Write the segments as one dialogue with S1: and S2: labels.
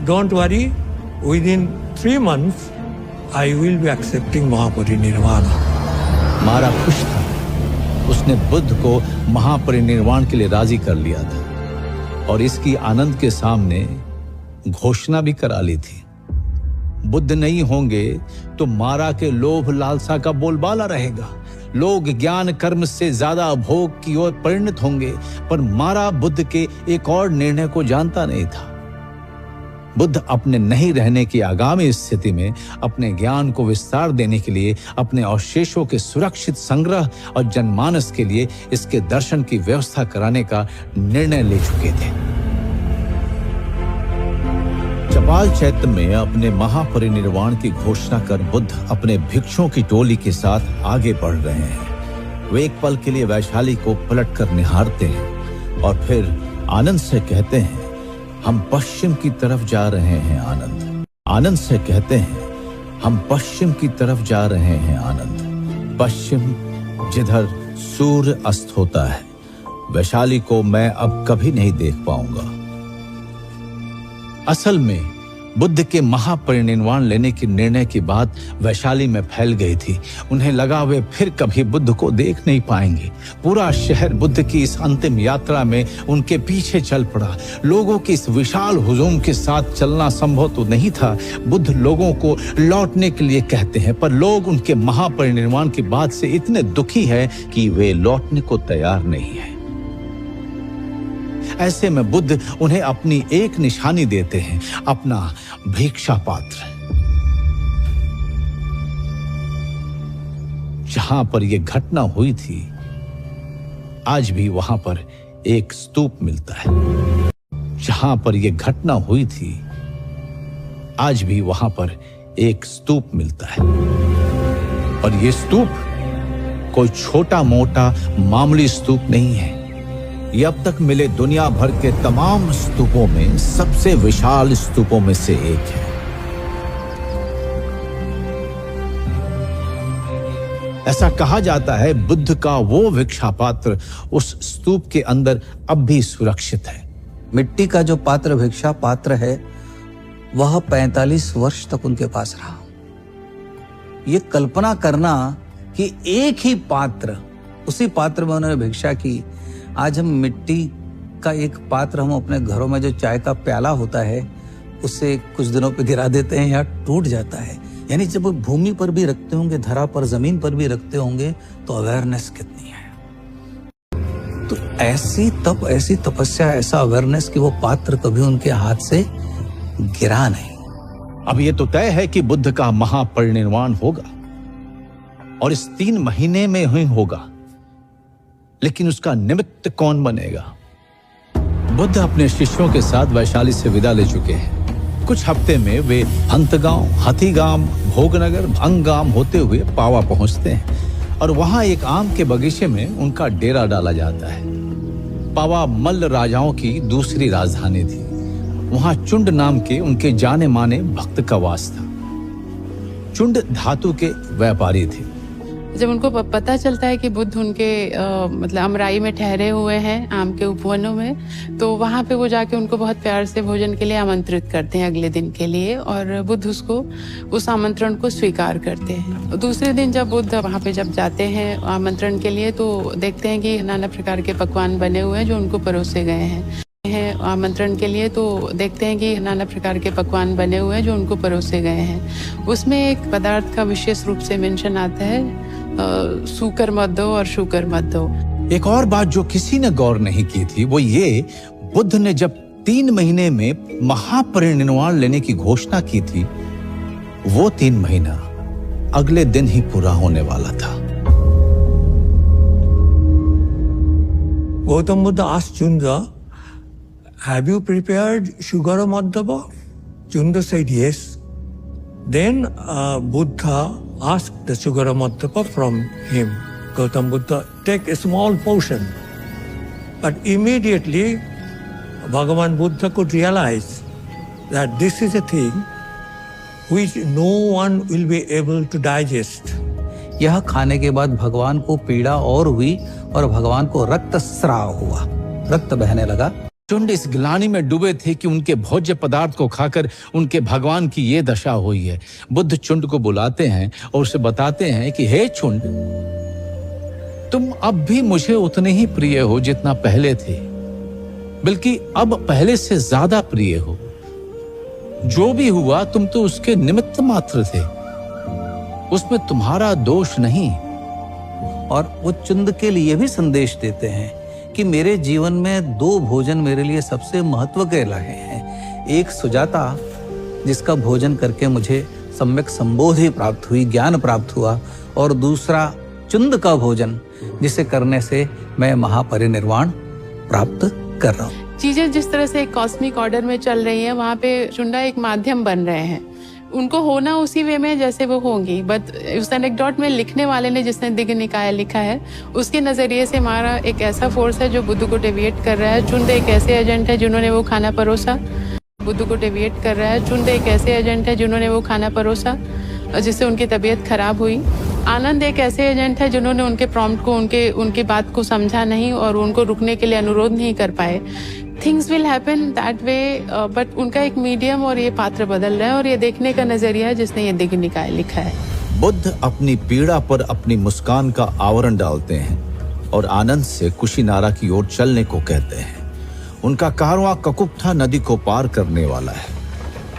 S1: don't worry, within 3 months, I will be accepting Mahaparinirvana.
S2: मारा खुश था, उसने बुद्ध को महापरिनिर्वाण के लिए राजी कर लिया था और इसकी आनंद के सामने घोषणा भी करा ली थी। बुद्ध नहीं होंगे तो मारा के लोभ लालसा का बोलबाला रहेगा। लोग ज्ञान कर्म से ज्यादा भोग की ओर परिणत होंगे, पर मारा बुद्ध के एक और निर्णय को जानता नहीं था। बुद्ध अपने नहीं रहने की आगामी स्थिति में अपने ज्ञान को विस्तार देने के लिए, अपने अवशेषों के सुरक्षित संग्रह और जनमानस के लिए इसके दर्शन की व्यवस्था कराने का निर्णय ले चुके थे। चपाल चैत्य में अपने महापरिनिर्वाण की घोषणा कर बुद्ध अपने भिक्षुओं की टोली के साथ आगे बढ़ रहे हैं। वे एक पल के लिए वैशाली को पलटकर निहारते हैं और फिर आनंद से कहते हैं, हम पश्चिम की तरफ जा रहे हैं आनंद। आनंद से कहते हैं, हम पश्चिम की तरफ जा रहे हैं आनंद। पश्चिम जिधर सूर्य अस्त होता है, वैशाली को मैं अब कभी नहीं देख पाऊंगा। असल में बुद्ध के महापरिनिर्वाण लेने के निर्णय की बात वैशाली में फैल गई थी। उन्हें लगा वे फिर कभी बुद्ध को देख नहीं पाएंगे। पूरा शहर बुद्ध की इस अंतिम यात्रा में उनके पीछे चल पड़ा। लोगों की इस विशाल हुजूम के साथ चलना संभव तो नहीं था। बुद्ध लोगों को लौटने के लिए कहते हैं, पर लोग उनके महापरिनिर्वाण की बात से इतने दुखी हैं कि वे लौटने को तैयार नहीं है। ऐसे में बुद्ध उन्हें अपनी एक निशानी देते हैं, अपना भिक्षा पात्र। जहां पर यह घटना हुई थी, आज भी वहां पर एक स्तूप मिलता है। जहां पर यह घटना हुई थी, आज भी वहां पर एक स्तूप मिलता है। और यह स्तूप कोई छोटा मोटा मामूली स्तूप नहीं है। यह अब तक मिले दुनिया भर के तमाम स्तूपों में सबसे विशाल स्तूपों में से एक है। ऐसा कहा जाता है बुद्ध का वो भिक्षा पात्र उस स्तूप के अंदर अब भी सुरक्षित है।
S3: मिट्टी का जो पात्र भिक्षा पात्र है वह 45 वर्ष तक उनके पास रहा। ये कल्पना करना कि एक ही पात्र, उसी पात्र में उन्होंने भिक्षा की। आज हम मिट्टी का एक पात्र हम अपने घरों में जो चाय का प्याला होता है उसे कुछ दिनों पे गिरा देते हैं या टूट जाता है। यानी जब भूमि पर भी रखते होंगे, धरा पर, जमीन पर भी रखते होंगे तो अवेयरनेस कितनी है। तो ऐसी तपस्या, ऐसा अवेयरनेस कि वो पात्र कभी उनके हाथ से गिरा नहीं।
S2: अब ये तो तय है कि बुद्ध का महापरिनिर्वाण होगा और इस 3 महीने में ही होगा, लेकिन उसका निमित्त कौन बनेगा? बुद्ध अपने शिष्यों के साथ वैशाली से विदा ले चुके हैं। कुछ हफ्ते में वे हंतगांव, हथीगाम, भोगनगर, भंगाम होते हुए पावा पहुंचते हैं और वहां एक आम के बगीचे में उनका डेरा डाला जाता है। पावा मल्ल राजाओं की दूसरी राजधानी थी। वहां चुंड नाम के उनके जाने माने भक्त का वास था। चुंड धातु के व्यापारी थे।
S4: जब उनको पता चलता है कि बुद्ध उनके मतलब अमराई में ठहरे हुए हैं, आम के उपवनों में, तो वहाँ पे वो जाके उनको बहुत प्यार से भोजन के लिए आमंत्रित करते हैं अगले दिन के लिए, और बुद्ध उस आमंत्रण को स्वीकार करते हैं। दूसरे दिन जब बुद्ध वहाँ पे जब जाते हैं आमंत्रण के लिए, तो देखते हैं कि नाना प्रकार के पकवान बने हुए हैं जो उनको परोसे गए हैं आमंत्रण के लिए, तो देखते हैं कि नाना प्रकार के पकवान बने हुए हैं जो उनको परोसे गए हैं। उसमें एक पदार्थ का विशेष रूप से मेंशन आता है, सूकर मत दो और शुकर मत दो।
S2: एक और बात जो किसी ने गौर नहीं की थी वो ये, बुद्ध ने जब 3 महीने में महापरिनिर्वाण लेने की घोषणा की थी, वो 3 महीना अगले दिन ही पूरा होने वाला था।
S1: Gautam Buddha asked Chunda, have you prepared Sugara Madhava? Chunda said yes. Then Buddha asked the Sugara Madhava from him. Gautam Buddha, take a small portion. But immediately Bhagavan Buddha could realize that this is a thing which no one will be able to digest.
S3: यह खाने के बाद भगवान को पीड़ा और हुई और भगवान को रक्तस्राव हुआ, रक्त बहने लगा।
S2: चुंड इस ग्लानि में डूबे थे कि उनके भोज्य पदार्थ को खाकर उनके भगवान की ये दशा हुई है। बुद्ध चुंड को बुलाते हैं और उसे बताते हैं कि हे चुंड, तुम अब भी मुझे उतने ही प्रिय हो जितना पहले थे, बल्कि अब पहले से ज्यादा प्रिय हो। जो भी हुआ तुम तो उसके निमित्त मात्र थे, उसमें तुम्हारा दोष नहीं।
S3: और वो चुंद के लिए भी संदेश देते हैं कि मेरे जीवन में दो भोजन मेरे लिए सबसे महत्व के रहे हैं। एक सुजाता, जिसका भोजन करके मुझे सम्यक संबोधि प्राप्त हुई, ज्ञान प्राप्त हुआ, और दूसरा चुंद का भोजन, जिसे करने से मैं महापरिनिर्वाण प्राप्त कर रहा हूँ।
S4: चीजें जिस तरह से एक कॉस्मिक ऑर्डर में चल रही हैं, वहाँ पे चुंडा एक माध्यम बन रहे हैं। उनको होना उसी वे में जैसे वो होंगी, बट उस एनेक्डोट में लिखने वाले ने, जिसने दिग्ग निकाय लिखा है, उसके नजरिए से हमारा एक ऐसा फोर्स है जो बुद्ध को डेविएट कर रहा है। चुंड एक ऐसे एजेंट है जिन्होंने वो खाना परोसा, बुद्ध को डेविएट कर रहा है। चुंड एक ऐसे एजेंट है जिन्होंने वो खाना परोसा जिससे उनकी तबीयत खराब हुई। आनंद एक ऐसे एजेंट है जिन्होंने उनके प्रॉम्प्ट को, उनकी बात को समझा नहीं और उनको रुकने के लिए अनुरोध नहीं कर पाए। Things will happen that way, but उनका एक मीडियम और ये पात्र बदल रहा है, और ये देखने का नजरिया है जिसने ये दिग्ग निकाय लिखा है।
S2: बुद्ध अपनी पीड़ा पर अपनी मुस्कान का आवरण डालते हैं और आनंद से कुशीनारा की ओर चलने को कहते हैं। उनका कारवां ककुप्था नदी को पार करने वाला है।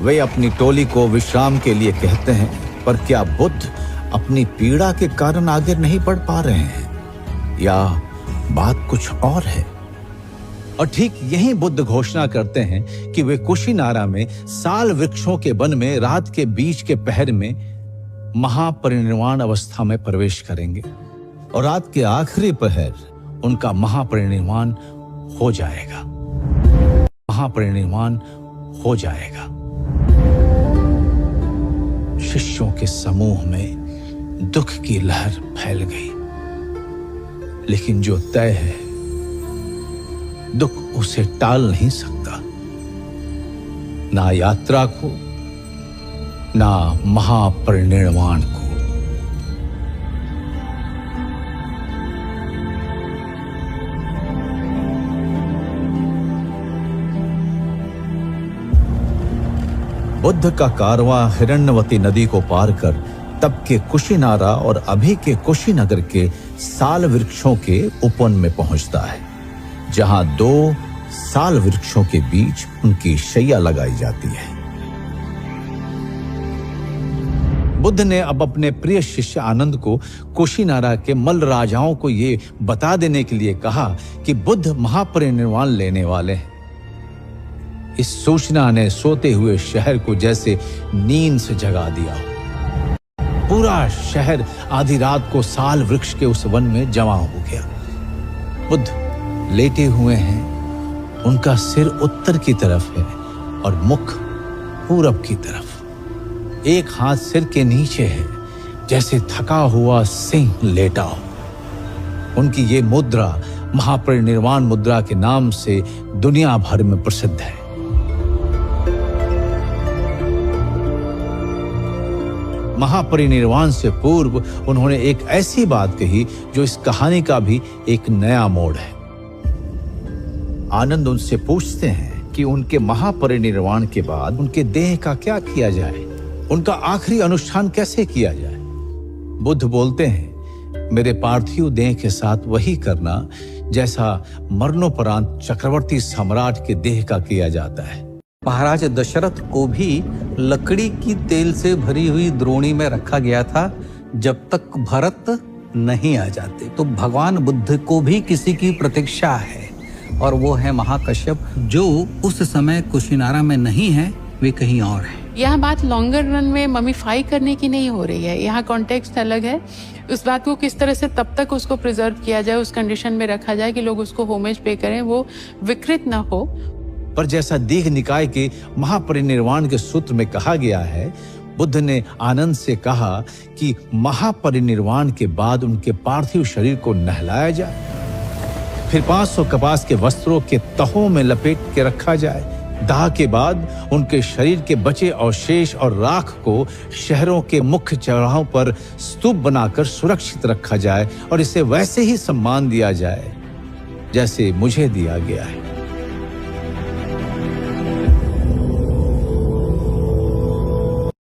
S2: वे अपनी टोली को विश्राम के लिए कहते हैं, पर क्या बुद्ध अपनी पीड़ा के कारण आगे नहीं बढ़ पा रहे हैं, या बात कुछ और है? और ठीक यही बुद्ध घोषणा करते हैं कि वे कुशीनारा में साल वृक्षों के वन में रात के बीच के पहर में महापरिनिर्वाण अवस्था में प्रवेश करेंगे, और रात के आखिरी पहर उनका महापरिनिर्वाण हो जाएगा। महापरिनिर्वाण हो जाएगा। शिष्यों के समूह में दुख की लहर फैल गई, लेकिन जो तय है, दुख उसे टाल नहीं सकता, ना यात्रा को, ना महापरिनिर्वाण को। बुद्ध का कारवां हिरण्यवती नदी को पार कर तब के कुशीनारा और अभी के कुशीनगर के साल वृक्षों के उपवन में पहुंचता है, जहां दो साल वृक्षों के बीच उनकी शैया लगाई जाती है। बुद्ध ने अब अपने प्रिय शिष्य आनंद को कुशीनारा के मल्ल राजाओं को ये बता देने के लिए कहा कि बुद्ध महापरिनिर्वाण लेने वाले हैं। इस सूचना ने सोते हुए शहर को जैसे नींद से जगा दिया। पूरा शहर आधी रात को साल वृक्ष के उस वन में जमा हो गया। बुद्ध लेटे हुए हैं, उनका सिर उत्तर की तरफ है और मुख पूरब की तरफ। एक हाथ सिर के नीचे है, जैसे थका हुआ सिंह लेटा हो। उनकी ये मुद्रा महापरिनिर्वाण मुद्रा के नाम से दुनिया भर में प्रसिद्ध है। महापरिनिर्वाण से पूर्व उन्होंने एक ऐसी बात कही जो इस कहानी का भी एक नया मोड़ है। आनंद उनसे पूछते हैं कि उनके महापरिनिर्वाण के बाद उनके देह का क्या किया जाए, उनका आखिरी अनुष्ठान कैसे किया जाए। बुद्ध बोलते हैं, मेरे पार्थिव देह के साथ वही करना जैसा मरणोपरांत चक्रवर्ती सम्राट के देह का किया जाता है।
S3: महाराज दशरथ को भी लकड़ी की तेल से भरी हुई द्रोणी में रखा गया था जब तक भरत नहीं आ जाते। तो भगवान बुद्ध को भी किसी की प्रतीक्षा है, और वो है महाकश्यप, जो उस समय कुशीनारा में नहीं है, वे कहीं और है।
S4: यहाँ बात लॉन्गर रन में ममीफाई करने की नहीं हो रही है। यहाँ कॉन्टेक्स्ट अलग है। उस बात को किस तरह से तब तक उसको प्रिजर्व किया जाए, उस कंडीशन में रखा जाए कि लोग उसको होमेज पे करें, वो विकृत ना हो।
S2: पर जैसा दीघ निकाय के महापरिनिर्वाण के सूत्र में कहा गया है, बुद्ध ने आनंद से कहा कि महापरिनिर्वाण के बाद उनके पार्थिव शरीर को नहलाया जाए, फिर 500 कपास के वस्त्रों के तहों में लपेट के रखा जाए। दाह के बाद उनके शरीर के बचे अवशेष और राख को शहरों के मुख्य चौराहों पर स्तूप बनाकर सुरक्षित रखा जाए और इसे वैसे ही सम्मान दिया जाए जैसे मुझे दिया गया है।